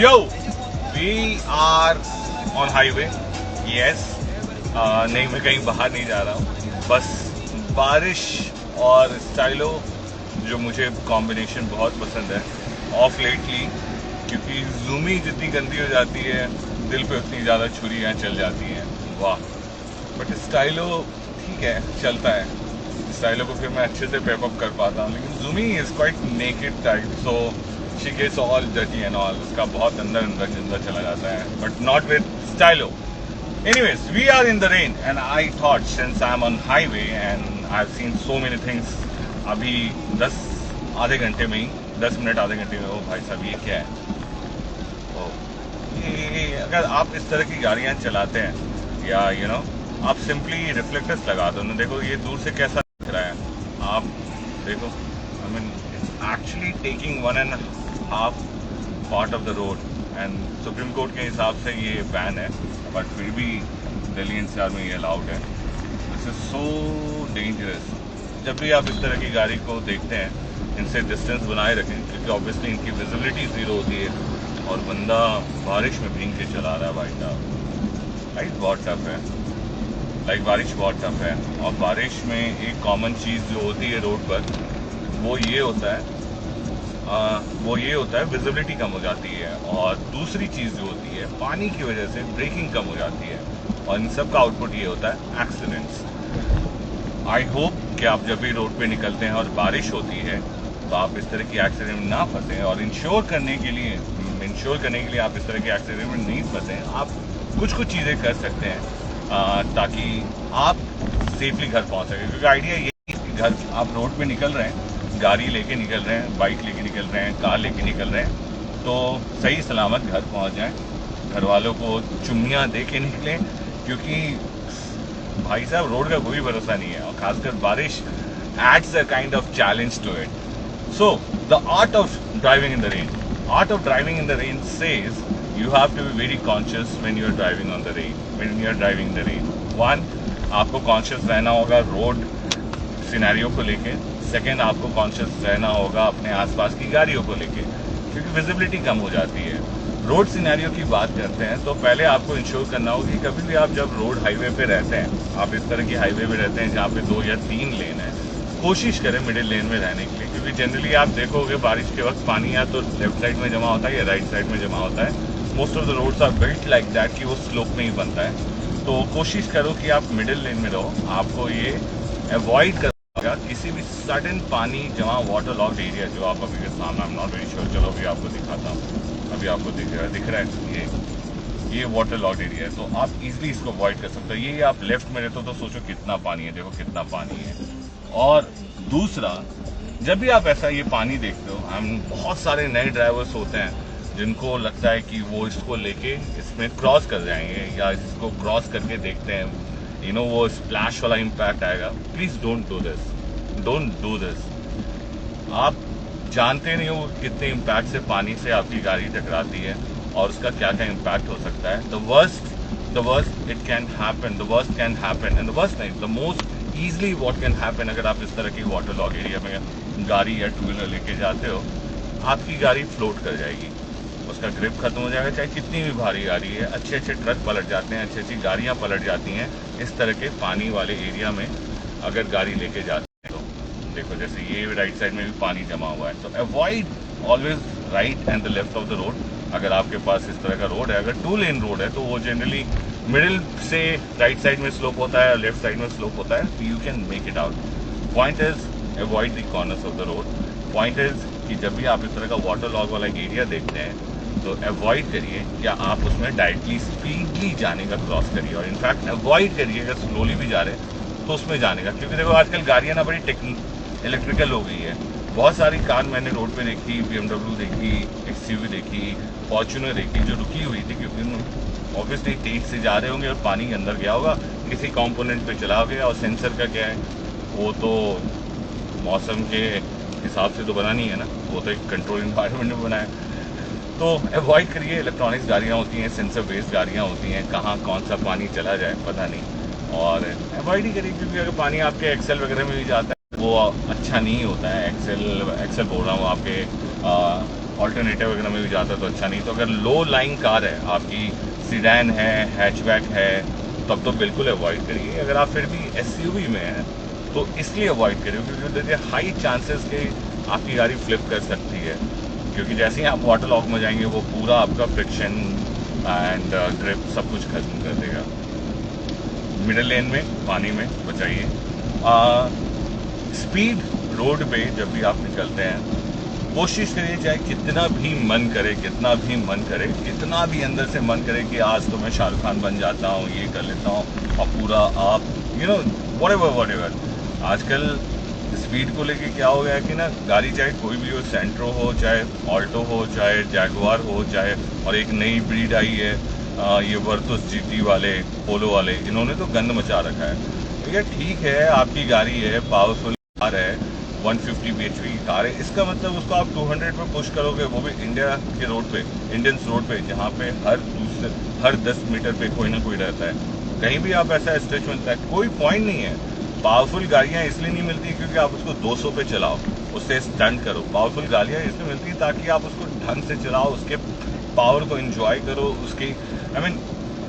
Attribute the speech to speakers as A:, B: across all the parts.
A: Yo, we are on highway. Yes. नहीं, मैं कहीं बाहर नहीं जा रहा हूँ. बस बारिश और स्टाइलो जो मुझे कॉम्बिनेशन बहुत पसंद है ऑफ लेटली, क्योंकि जूमी जितनी गंदी हो जाती है दिल पे उतनी ज़्यादा छुरियाँ चल जाती हैं. वाह. बट स्टाइलो ठीक है, चलता है. स्टाइलो को फिर मैं अच्छे से पेप अप कर पाता हूँ, लेकिन Zoomi is quite naked type, so she gets all dirty and all. उसका बहुत अंदर चला जाता है, but not with Stylo. Anyways, we are in the rain and I thought since I'm on highway and I've seen so many things, अभी 10 आधे घंटे में ही 10 मिनट आधे घंटे में, ओ भाई साहब ये क्या है. ओ ये अगर आप इस तरह की गाड़ियाँ चलाते हैं या आप सिंपली रिफ्लेक्टर्स लगा दो ना. देखो ये दूर से कैसा दिख रहा है, आप देखो. I mean it's actually taking 1.5 part of the road and supreme court के हिसाब से ये बैन है, बट फिर भी दिल्ली एनसीआर में ये अलाउड है. This is so dangerous. जब भी आप इस तरह की गाड़ी को देखते हैं इनसे डिस्टेंस बनाए रखें, क्योंकि ऑब्वियसली इनकी विजिबिलिटी ज़ीरो होती है और बंदा बारिश में भीग के चला रहा है. भाई साहब लाइफ बहुत टफ है. बारिश बहुत टफ है. और बारिश में एक कॉमन चीज़ जो होती है रोड पर वो ये होता है विजिबिलिटी कम हो जाती है. और दूसरी चीज़ जो होती है पानी की वजह से ब्रेकिंग कम हो जाती है. और इन सब का आउटपुट ये होता है एक्सीडेंट्स. आई होप कि आप जब भी रोड पे निकलते हैं और बारिश होती है तो आप इस तरह की एक्सीडेंट में ना फंसें. और इंश्योर करने के लिए आप इस तरह के एक्सीडेंट में नहीं फंसें. आप कुछ चीज़ें कर सकते हैं ताकि आप सेफली घर पहुँच सकें. क्योंकि आइडिया ये है कि घर आप रोड पर निकल रहे हैं, गाड़ी लेके निकल रहे हैं, बाइक लेके निकल रहे हैं, कार लेके निकल रहे हैं, तो सही सलामत घर पहुंच जाएं. घर वालों को चुम्मियाँ दे के निकलें, क्योंकि भाई साहब रोड का कोई भरोसा नहीं है. और खासकर बारिश adds a kind of challenge to it. So the art of driving in the rain says you have to be very conscious when you are driving in the rain. One, आपको conscious रहना होगा road scenario को लेके. Second, आपको conscious रहना होगा अपने आसपास की गाड़ियों को लेके, क्योंकि विजिबिलिटी कम हो जाती है. रोड सिनेरियो की बात करते हैं तो पहले आपको इंश्योर करना होगा कि कभी भी आप जब रोड हाईवे पे रहते हैं, आप इस तरह की हाईवे पे रहते हैं जहाँ पे 2 या 3 लेन है, कोशिश करें मिडिल लेन में रहने के लिए. क्योंकि जनरली आप देखोगे बारिश के वक्त पानी या तो लेफ्ट साइड में जमा होता है या राइट साइड में जमा होता है. Most of the roads are built like that कि वो स्लोप में ही बनता है. तो कोशिश करो कि आप मिडिल लेन में रहो. आपको ये अवॉइड कर किसी भी सडन पानी जमा वाटर लॉक्ड एरिया जो आप अभी के सामने, I am not very sure, चलो अभी आपको दिखाता हूँ. अभी आपको दिख रहा है ये वाटर लॉक्ड एरिया है, तो आप इजीली इसको अवॉइड कर सकते हो. ये आप लेफ्ट में रहते हो तो सोचो कितना पानी है, देखो कितना पानी है. और दूसरा, जब भी आप ऐसा ये पानी देखते हो, हम बहुत सारे नए ड्राइवर्स होते हैं जिनको लगता है कि वो इसको लेके इसमें क्रॉस कर जाएंगे या इसको क्रॉस करके देखते हैं वो स्प्लैश वाला इम्पैक्ट आएगा. Please don't do this. आप जानते नहीं हो कितने इम्पैक्ट से पानी से आपकी गाड़ी टकराती है और उसका क्या क्या इम्पैक्ट हो सकता है. The worst it can happen, the worst can happen, and the worst नहीं, the most easily what can happen. अगर आप इस तरह की वाटर लॉग एरिया में गाड़ी या टू व्हीलर लेके जाते हो, आपकी गाड़ी फ्लोट कर जाएगी, उसका ग्रिप खत्म हो जाएगा. चाहे कितनी भी भारी गाड़ी है, अच्छे ट्रक पलट जाते हैं, अच्छी गाड़ियाँ पलट जाती हैं इस तरह के पानी वाले एरिया में अगर गाड़ी लेके जाते हैं. तो देखो जैसे ये राइट साइड में भी पानी जमा हुआ है, तो avoid always right and the left of the road. अगर आपके पास इस तरह का रोड है, अगर 2 लेन रोड है तो वो जनरली मिडिल से राइट साइड में स्लोप होता है और लेफ्ट साइड में स्लोप होता है, तो you can make it out. Point is avoid the corners of the road. Point is कि जब भी आप इस तरह का वाटर लॉग वाला एरिया देखते हैं तो अवॉइड करिए कि आप उसमें डायरेक्टली स्पीडली जाने का क्रॉस करिए. और इनफैक्ट अवॉइड करिए अगर स्लोली भी जा रहे हैं तो उसमें जाने का. क्योंकि देखो आजकल गाड़ियाँ ना बड़ी इलेक्ट्रिकल हो गई है. बहुत सारी कार मैंने रोड पे देखी, BMW देखी, XUV देखी, फॉर्च्यूनर देखी जो रुकी हुई थी, क्योंकि ऑब्वियसली तेज से जा रहे होंगे और पानी के अंदर गया होगा, किसी कॉम्पोनेंट पे चला गया. और सेंसर का क्या है, वो तो मौसम के हिसाब से तो बना नहीं है ना, वो तो एक कंट्रोल इन्वायरमेंट में बना है. तो अवॉइड करिए. इलेक्ट्रॉनिक्स गाड़ियाँ होती हैं, सेंसर बेस्ड गाड़ियाँ होती हैं, कहाँ कौन सा पानी चला जाए पता नहीं. और अवॉइड ही करिए, क्योंकि अगर पानी आपके एक्सेल वगैरह में भी जाता है वो अच्छा नहीं होता है. एक्सेल बोल रहा हूँ, आपके ऑल्टरनेटिव वगैरह में भी जाता तो अच्छा नहीं। तो अगर लो लाइन कार है आपकी, सीडैन है, हैचबैक है, तब तो बिल्कुल अवॉइड करिए। अगर आप फिर भी एसयूवी में हैं तो इसलिए अवॉइड करिए क्योंकि देखिए हाई चांसेस के आपकी गाड़ी फ्लिप कर सकती है, क्योंकि जैसे ही आप वाटर लॉक में जाएंगे वो पूरा आपका फ्रिक्शन एंड ग्रिप सब कुछ खत्म कर देगा। मिडिल लेन में पानी में बचाइए। स्पीड रोड पे जब भी आप निकलते हैं कोशिश करिए, चाहे कितना भी मन करे, कितना भी मन करे, कितना भी अंदर से मन करे कि आज तो मैं शाहरुख खान बन जाता हूँ, ये कर लेता हूँ, और पूरा आप व्हाटएवर। आजकल स्पीड को लेके क्या हो गया है कि ना, गाड़ी चाहे कोई भी हो, सेंट्रो हो, चाहे ऑल्टो हो, चाहे जैगुआर हो, चाहे, और एक नई ब्रीड आई है ये वर्तुस जीटी वाले, पोलो वाले, इन्होंने तो गंद मचा रखा है। भैया ठीक है, आपकी गाड़ी है, पावरफुल कार है, 150 bhp की कार है, इसका मतलब उसको आप 200 पे पुश करोगे, वो भी इंडिया के रोड पे, इंडियंस रोड पे, जहाँ पे हर 10 मीटर पे कोई ना कोई रहता है। कहीं भी आप ऐसा स्ट्रेच मिलता है, कोई पॉइंट नहीं है। पावरफुल गाड़ियाँ इसलिए नहीं मिलती क्योंकि आप उसको 200 पे चलाओ, उससे स्टंट करो। पावरफुल गाड़ियाँ इसलिए मिलती है ताकि आप उसको ढंग से चलाओ, उसके पावर को एंजॉय करो, उसकी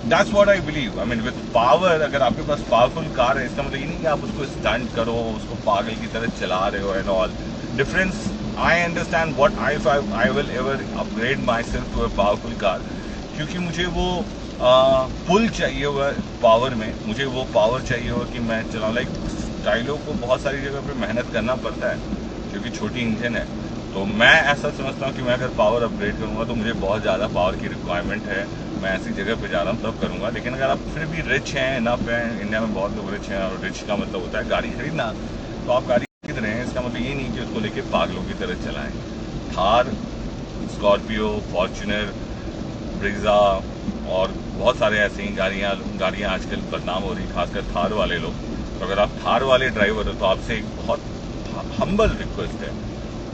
A: that's what I believe. With power, अगर आपके पास पावरफुल कार है, इसका मतलब ये नहीं कि आप उसको स्टंट करो, उसको पागल की तरह चला रहे हो and all. Difference I understand what I will ever upgrade myself to a powerful car, क्योंकि मुझे वो पुल चाहिए हुआ पावर में, मुझे वो पावर चाहिए हुआ कि मैं चलाऊँ। लाइक स्टाइलों को बहुत सारी जगह पे मेहनत करना पड़ता है क्योंकि छोटी इंजन है। तो मैं ऐसा समझता हूँ कि मैं अगर पावर अपग्रेड करूँगा तो मुझे बहुत ज़्यादा पावर की रिक्वायरमेंट है, मैं ऐसी जगह पे जा रहा हूँ तब करूँगा। लेकिन अगर आप फिर भी रिच हैं, इनफ हैं, इंडिया में बहुत लोग रिच हैं, और रिच का मतलब होता है गाड़ी खरीदना, तो आप गाड़ी खरीद रहे हैं, इसका मतलब ये नहीं कि उसको लेके पागलों की तरह चलाएं। थार, स्कॉर्पियो, फॉर्च्यूनर, ब्रिजा और बहुत सारे ऐसे ही गाड़ियाँ आजकल बदनाम हो रही, खासकर थार वाले लोग। तो अगर आप थार वाले ड्राइवर हो तो आपसे एक बहुत हम्बल रिक्वेस्ट है,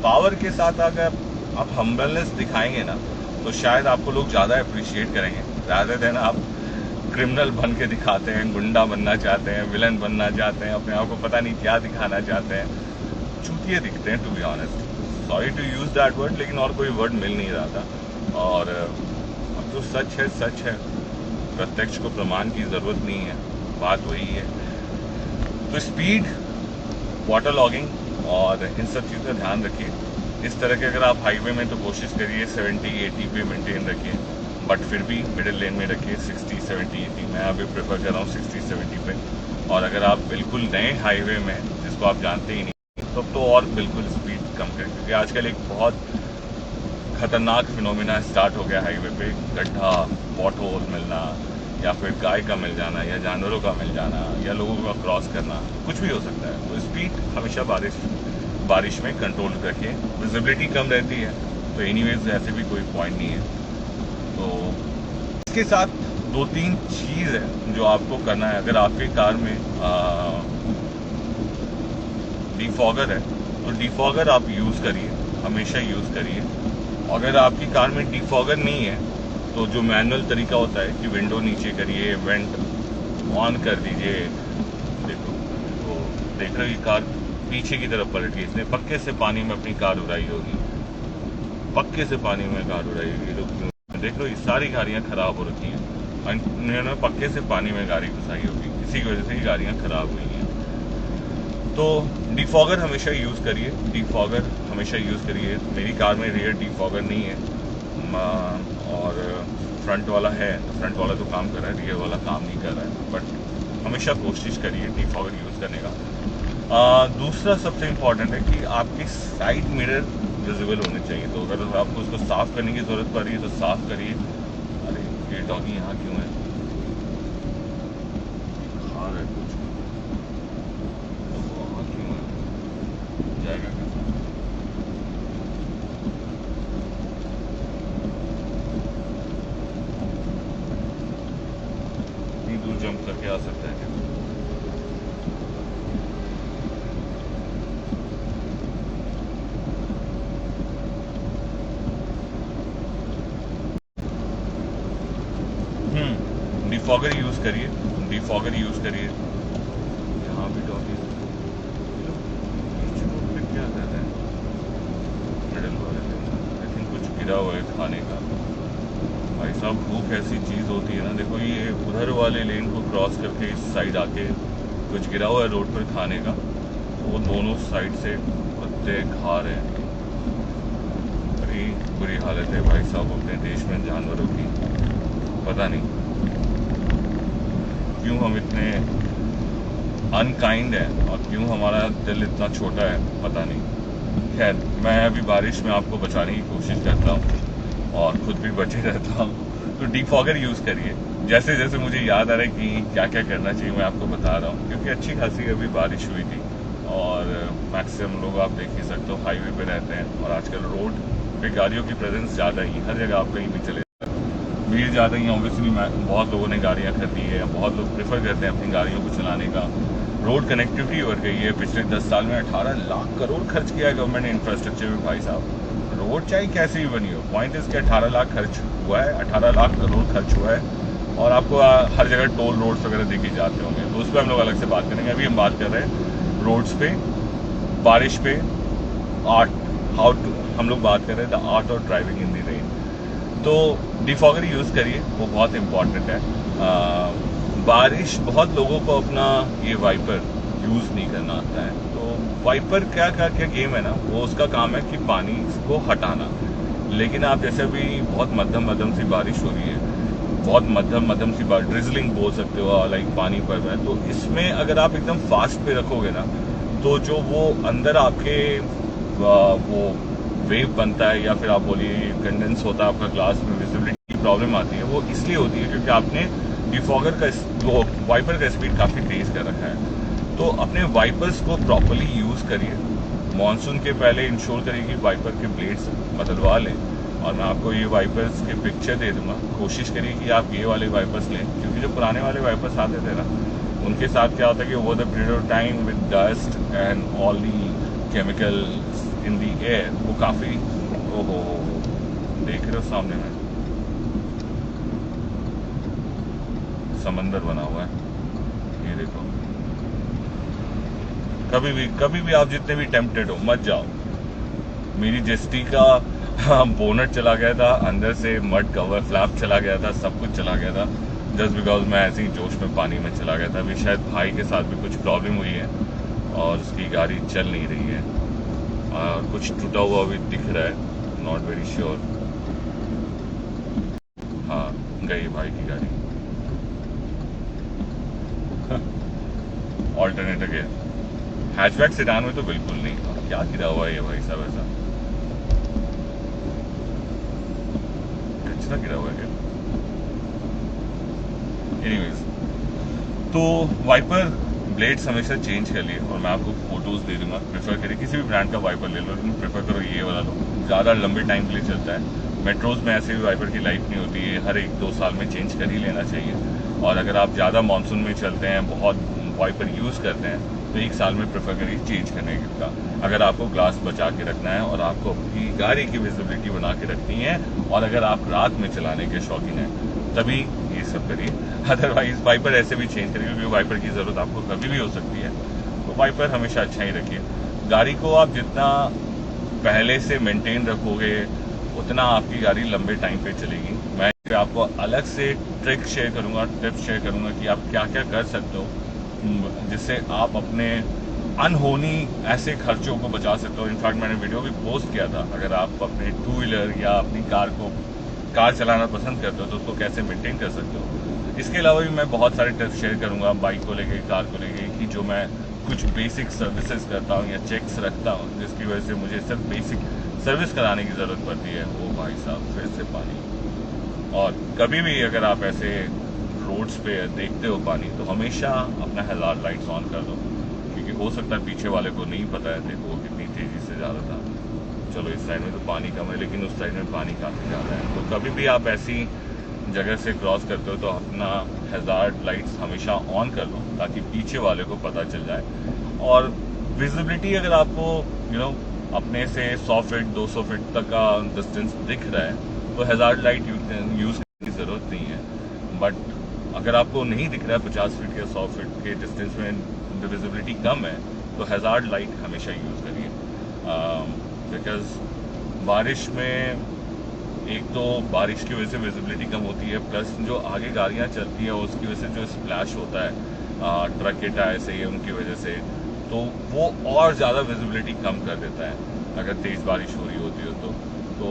A: पावर के साथ अगर आप हम्बलनेस दिखाएंगे ना तो शायद आपको लोग ज़्यादा अप्रिशिएट करेंगे, ज़्यादा देन आप क्रिमिनल बन के दिखाते हैं, गुंडा बनना चाहते हैं, विलन बनना चाहते हैं, अपने आप को पता नहीं क्या दिखाना चाहते हैं, चूतिए दिखते हैं to be honest. Sorry to use that word, लेकिन और कोई वर्ड मिल नहीं रहा था। और अब जो सच है सच है, प्रत्यक्ष को प्रमाण की ज़रूरत नहीं है, बात वही है। तो स्पीड, वाटर लॉगिंग और इन सब चीज़ का ध्यान रखिए। इस तरह के अगर आप हाईवे में तो कोशिश करिए 70-80 पे मेंटेन रखिए, बट फिर भी मिडिल लेन में रखिए 60-70-80। मैं अभी प्रेफर कर रहा हूँ 60-70 पे। और अगर आप बिल्कुल नए हाईवे में जिसको आप जानते ही नहीं तब तो और बिल्कुल स्पीड कम करें, क्योंकि आजकल एक बहुत खतरनाक फिनोमिना स्टार्ट हो गया हाईवे पे, गड्ढा, पॉट होल मिलना, या फिर गाय का मिल जाना, या जानवरों का मिल जाना, या लोगों का क्रॉस करना, कुछ भी हो सकता है। तो स्पीड हमेशा बारिश में कंट्रोल रखिए। विजिबिलिटी कम रहती है तो एनीवेज ऐसे भी कोई पॉइंट नहीं है। तो इसके साथ 2-3 चीज़ है जो आपको करना है। अगर आपकी कार में डिफॉगर है तो डिफॉगर आप यूज़ करिए, हमेशा यूज़ करिए। अगर आपकी कार में डिफॉगर नहीं है तो जो मैनुअल तरीका होता है कि विंडो नीचे करिए, वेंट ऑन कर दीजिए। देखो तो देख रहे हो कार पीछे की तरफ पलट गई, इसने पक्के से पानी में अपनी कार उड़ाई होगी, पक्के से पानी में कार उड़ाई होगी। तो देख लो ये सारी गाड़ियाँ खराब हो रखी हैं, इन्होंने पक्के से पानी में गाड़ी घुसाई होगी, इसी की वजह से ये गाड़ियाँ खराब हुई हैं। तो डिफॉगर हमेशा यूज़ करिए, डिफॉगर हमेशा यूज़ करिए। मेरी कार में रियर डिफॉगर नहीं है और फ्रंट वाला है, फ्रंट वाला तो काम कर रहा है, रियर वाला काम नहीं कर रहा है, बट हमेशा कोशिश करिए डिफॉगर यूज़ करने का। दूसरा सबसे इम्पॉर्टेंट है कि आपकी साइड मिरर विजिबल होने चाहिए। तो अगर आपको उसको साफ़ करने की ज़रूरत पड़ रही है तो साफ़ करिए। अरे ये डॉगी यहाँ क्यों है, खा रहा है कुछ, तो वहाँ क्यों है, जाएगा कैसे? इतनी दूर जंप करके आ सकता है क्या? डिफॉगर यूज़ करिए, डिफॉगर यूज़ करिए। यहाँ भी डॉगी क्या कर रहा है, मिडिल वाले आई थिंक कुछ गिरा हुआ है खाने का। भाई साहब भूख ऐसी चीज़ होती है ना, देखो ये उधर वाले लेन को क्रॉस करके इस साइड आके कुछ गिरा हुआ है रोड पर खाने का, तो वो दोनों साइड से कुत्ते खा रहे हैं। बड़ी बुरी हालत है भाई साहब अपने देश में जानवरों की। पता नहीं क्यों हम इतने अनकाइंड हैं और क्यों हमारा दिल इतना छोटा है, पता नहीं। खैर, मैं अभी बारिश में आपको बचाने की कोशिश करता हूँ और खुद भी बचे रहता हूँ। तो डिफॉगर यूज़ करिए। जैसे जैसे मुझे याद आ रहा है कि क्या क्या करना चाहिए मैं आपको बता रहा हूँ, क्योंकि अच्छी खासी अभी बारिश हुई थी और मैक्सिमम लोग आप देख ही सकते हो हाईवे पे रहते हैं और आजकल रोड पे गाड़ियों की प्रेजेंस ज़्यादा ही, हर जगह आप कहीं भी चले भीड़ ज़्यादा ही। ऑब्वियसली बहुत लोगों ने गाड़ियाँ खरीदी है, बहुत लोग प्रेफर करते हैं अपनी गाड़ियों को चलाने का। रोड कनेक्टिविटी बढ़ गई है, पिछले 10 साल में 18 लाख करोड़ खर्च किया है गवर्नमेंट ने इंफ्रास्ट्रक्चर में। भाई साहब रोड चाहे कैसे भी बनी हो, पॉइंट इसके 18 लाख खर्च हुआ है, 18 लाख करोड़ खर्च हुआ है। और आपको हर जगह टोल रोड्स वगैरह देखे जाते होंगे, तो उस पर हम लोग अलग से बात करेंगे। अभी हम बात कर रहे हैं रोड्स पे, बारिश पे, आर्ट, हाउ टू, हम लोग बात कर रहे हैं the art of driving in the rain. तो डिफॉगर यूज़ करिए, वो बहुत इम्पॉर्टेंट है। बारिश, बहुत लोगों को अपना ये वाइपर यूज़ नहीं करना आता है, तो वाइपर क्या गेम है ना, वो उसका काम है कि पानी को हटाना। लेकिन आप जैसे अभी बहुत मध्यम सी बारिश हो रही है, बहुत मध्यम सी बारिश, ड्रिजलिंग बोल सकते हो, लाइक पानी पड़ रहा है, तो इसमें अगर आप एकदम फास्ट पे रखोगे ना, तो जो वो अंदर आपके वो वेव बनता है या फिर आप बोलिए कंडेंस होता है आपका ग्लास में, विजिबिलिटी की प्रॉब्लम आती है। वो इसलिए होती है क्योंकि आपने डिफॉगर का वो वाइपर का स्पीड काफ़ी तेज़ कर रखा है। तो अपने वाइपर्स को प्रॉपरली यूज़ करिए। मॉनसून के पहले इंश्योर करिए कि वाइपर के ब्लेड्स बदलवा लें, और मैं आपको ये वाइपर्स के पिक्चर दे दूंगा। कोशिश करिए कि आप ये वाले वाइपर्स लें, क्योंकि जो पुराने वाले वाइपर्स आते थे ना, उनके साथ क्या होता है कि over the period of time with dust and all the chemicals in the air, वो काफ़ी, ओहो देख रहे हो सामने में समंदर बना हुआ है, ये देखो। कभी भी आप जितने भी टेम्पटेड हो मत जाओ। मेरी जेस्टी का बोनट चला गया था, अंदर से मड कवर फ्लैप चला गया था, सब कुछ चला गया था, जस्ट बिकॉज मैं ऐसे ही जोश में पानी में चला गया था। अभी शायद भाई के साथ भी कुछ प्रॉब्लम हुई है और उसकी गाड़ी चल नहीं रही है, कुछ टूटा हुआ भी दिख रहा है, नॉट वेरी श्योर। हाँ, गई भाई की गाड़ी। ऑल्टरनेटर गया, हैचबैक सेडान में तो बिल्कुल नहीं। क्या गिरा हुआ है ये भाई साहब, ऐसा कचरा गिरा हुआ है क्या? एनीवेज, तो वाइपर ब्लेड्स हमेशा चेंज कर लिए, और मैं आपको फोटोज दे दूंगा। प्रेफर करिए किसी भी ब्रांड का वाइपर ले लो, लेकिन प्रेफर करो ये वाला लो, ज़्यादा लंबे टाइम के लिए चलता है। मेट्रोज में ऐसे भी वाइपर की लाइफ नहीं होती है, हर 1-2 साल में चेंज कर ही लेना चाहिए। और अगर आप ज़्यादा मानसून में चलते हैं, बहुत वाइपर यूज़ करते हैं, तो 1 साल में प्रेफर करिए चेंज करने का। अगर आपको ग्लास बचा के रखना है और आपको अपनी गाड़ी की विजिबिलिटी बना के रखनी है, और अगर आप रात में चलाने के शौकीन हैं, तभी ये सब करिए। अदरवाइज वाइपर ऐसे भी चेंज करिए, क्योंकि वाइपर की ज़रूरत आपको कभी भी हो सकती है। तो वाइपर हमेशा अच्छा ही रखिए। गाड़ी को आप जितना पहले से मेंटेन रखोगे, उतना आपकी गाड़ी लंबे टाइम पे चलेगी। मैं आपको अलग से ट्रिक शेयर करूंगा, टिप्स शेयर करूंगा कि आप क्या क्या कर सकते हो, जिससे आप अपने अनहोनी ऐसे खर्चों को बचा सकते हो। इनफैक्ट मैंने वीडियो भी पोस्ट किया था, अगर आप अपने 2 व्हीलर या अपनी कार चलाना पसंद करते हो तो उसको कैसे मेंटेन कर सकते हो। इसके अलावा भी मैं बहुत सारे टिप्स शेयर करूंगा, बाइक को लेके, कार को लेके, कि जो मैं कुछ बेसिक सर्विसेज करता हूँ या चेक्स रखता हूँ, जिसकी वजह से मुझे सिर्फ बेसिक सर्विस कराने की ज़रूरत पड़ती है। वो भाई साहब फिर से पानी। और कभी भी अगर आप ऐसे रोड्स पे देखते हो पानी, तो हमेशा अपना हैजार्ड लाइट्स ऑन कर दो, क्योंकि हो सकता है पीछे वाले को नहीं पता है, देखो वो कितनी तेज़ी से जा रहा था। चलो इस साइड में तो पानी कम है, लेकिन उस साइड में पानी काफ़ी ज़्यादा है। तो कभी भी आप ऐसी जगह से क्रॉस करते हो तो अपना हैजार्ड लाइट्स हमेशा ऑन कर लो, ताकि पीछे वाले को पता चल जाए। और विजिबिलिटी अगर आपको अपने से 100 फीट 200 फीट तक का डिस्टेंस दिख रहा है, तो हैजार्ड लाइट यूज़ करने की ज़रूरत नहीं है। बट अगर आपको नहीं दिख रहा है 50 फीट या 100 फीट के डिस्टेंस में विजिबिलिटी कम है, तो हैजार्ड लाइट हमेशा यूज़ करिए। बिकॉज बारिश में एक तो बारिश की वजह से विजिबिलिटी कम होती है, प्लस जो आगे गाड़ियाँ चलती हैं उसकी वजह से जो स्प्लैश होता है ट्रक के टायर से या उनकी वजह से, तो वो और ज़्यादा विजिबिलिटी कम कर देता है अगर तेज़ बारिश हो रही होती हो तो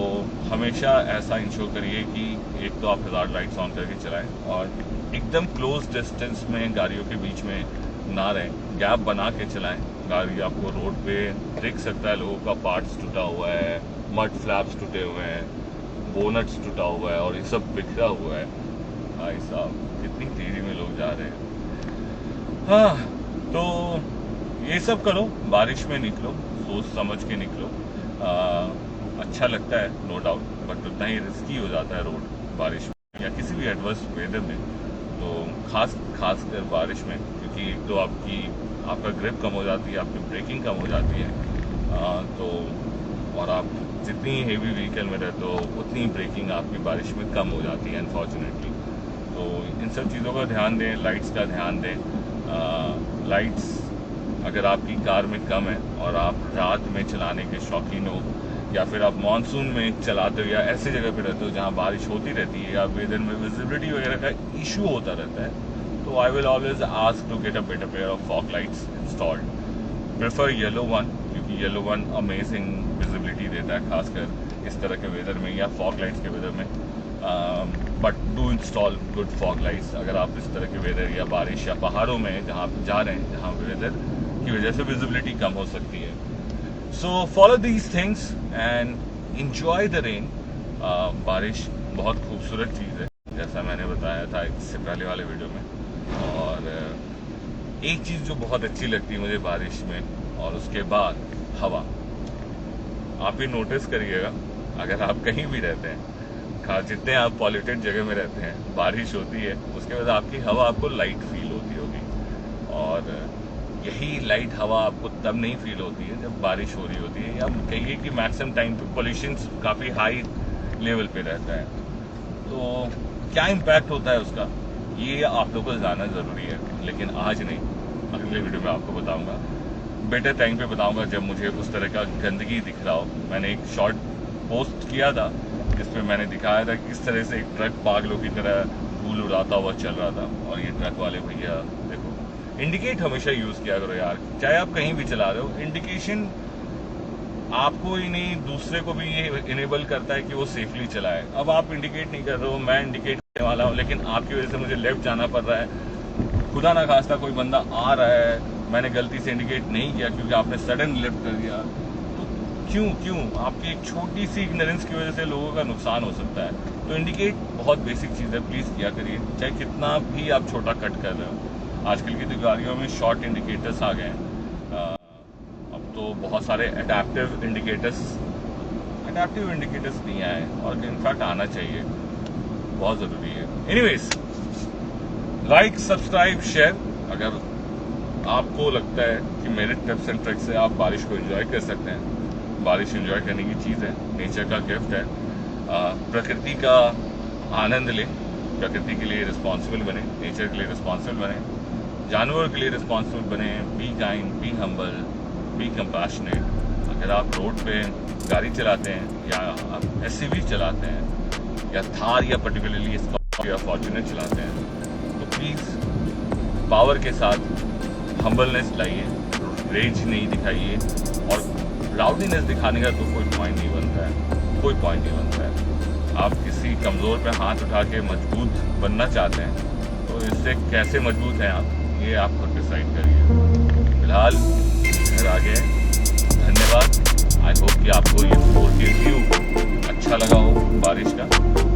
A: हमेशा ऐसा इंश्योर करिए कि एक तो आप हज़ार्ड लाइट्स ऑन करके चलाएं और एकदम क्लोज डिस्टेंस में गाड़ियों के बीच में ना रहें, गैप बना के चलाएं। गाड़ी आपको रोड पे दिख सकता है, लोगों का पार्ट्स टूटा हुआ है, मड फ्लैप्स टूटे हुए हैं, बोनट्स टूटा हुआ है और ये सब बिखरा हुआ है। भाई साहब कितनी तेज़ी में लोग जा रहे हैं। हाँ, तो ये सब करो, बारिश में निकलो, सोच समझ के निकलो। अच्छा लगता है नो डाउट, बट उतना ही रिस्की हो जाता है रोड बारिश में या किसी भी एडवर्स वेदर में, तो खास कर बारिश में, क्योंकि एक तो आपका ग्रिप कम हो जाती है, आपकी ब्रेकिंग कम हो जाती है, तो और आप जितनी हेवी व्हीकल में रहते हो उतनी ब्रेकिंग आपकी बारिश में कम हो जाती है अनफॉर्चुनेटली। तो इन सब चीज़ों का ध्यान दें, लाइट्स का ध्यान दें। लाइट्स अगर आपकी कार में कम है और आप रात में चलाने के शौकीन हो या फिर आप मानसून में चलाते हो या ऐसी जगह पे रहते हो जहाँ बारिश होती रहती है या वेदर में विजिबिलिटी वगैरह का इशू होता रहता है, तो I will always ask to get a better pair of fog lights installed. Prefer yellow one, क्योंकि येलो वन अमेजिंग विजिबिलिटी देता है खासकर इस तरह के वेदर में या फॉग लाइट्स के वेदर में। But do install good fog lights अगर आप इस तरह के वेदर या बारिश या पहाड़ों में जहाँ आप जा रहे हैं जहाँ वेदर की वजह से विजिबिलिटी कम हो सकती है। So follow these things and enjoy the rain. बारिश बहुत खूबसूरत चीज़ है जैसा मैंने बताया था इससे पहले वाले वीडियो में। और एक चीज़ जो बहुत अच्छी लगती है मुझे बारिश में और उसके बाद हवा। आप ये नोटिस करिएगा अगर आप कहीं भी रहते हैं, जितने आप पॉल्यूटेड जगह में रहते हैं, बारिश होती है उसके बाद आपकी हवा आपको लाइट फील होती होगी, और यही लाइट हवा आपको तब नहीं फील होती है जब बारिश हो रही होती है, या कहिए कि मैक्सिमम टाइम पे पोल्यूशन काफ़ी हाई लेवल पे रहता है। तो क्या इम्पैक्ट होता है उसका ये आप लोगों को जानना ज़रूरी है, लेकिन आज नहीं, अगले वीडियो में आपको बताऊंगा, बेटर टाइम पे बताऊंगा जब मुझे उस तरह का गंदगी दिख रहा हो। मैंने एक शॉर्ट पोस्ट किया था जिसमें मैंने दिखाया था किस तरह से एक ट्रक पागलों की तरह धूल उड़ाता हुआ चल रहा था, और ये ट्रक वाले भैया देखो, इंडिकेट हमेशा यूज़ किया करो यार, चाहे आप कहीं भी चला रहे हो। इंडिकेशन आपको ही नहीं दूसरे को भी ये इनेबल करता है कि वो सेफली चलाए। अब आप इंडिकेट नहीं कर रहे हो, मैं इंडिकेट करने वाला हूँ, लेकिन आपकी वजह से मुझे लेफ्ट जाना पड़ रहा है, खुदा ना खास्ता कोई बंदा आ रहा है, मैंने गलती से इंडिकेट नहीं किया क्योंकि आपने सडन लेफ्ट कर दिया, तो क्यों आपकी एक छोटी सी इग्नोरेंस की वजह से लोगों का नुकसान हो सकता है। तो इंडिकेट बहुत बेसिक चीज़ है, प्लीज़ किया करिए, चाहे कितना भी आप छोटा कट कर रहे हो। आजकल की तो गाड़ियों में शॉर्ट इंडिकेटर्स आ गए हैं, अब तो बहुत सारे अडेप्टिव इंडिकेटर्स नहीं आए, और इनफैक्ट आना चाहिए, बहुत ज़रूरी है। Anyways, like, subscribe, share. अगर आपको लगता है कि मेरे टिप्स एंड ट्रिक्स से आप बारिश को एंजॉय कर सकते हैं, बारिश एंजॉय करने की चीज़ है, नेचर का गिफ्ट है, प्रकृति का आनंद लें, प्रकृति के लिए रिस्पॉन्सिबल बने, नेचर के लिए रिस्पॉन्सिबल बने, जानवर के लिए रिस्पॉन्सिबल बने, be kind, be humble, B compassionate. अगर आप रोड पे गाड़ी चलाते हैं या आप एसयूवी चलाते हैं या थार या पर्टिकुलरली स्कॉर्पियो या फॉर्च्यूनर चलाते हैं, तो प्लीज़ पावर के साथ हम्बलनेस लाइए, रेंज नहीं दिखाइए, और राउडीनेस दिखाने का तो कोई पॉइंट नहीं बनता है, आप किसी कमज़ोर पे हाथ उठा के मजबूत बनना चाहते हैं, तो इससे कैसे मजबूत हैं आप, ये आप खुद डिसाइड करिए। फिलहाल घर आ गए, धन्यवाद। आई होप कि आपको ये 4K व्यू अच्छा लगा हो बारिश का।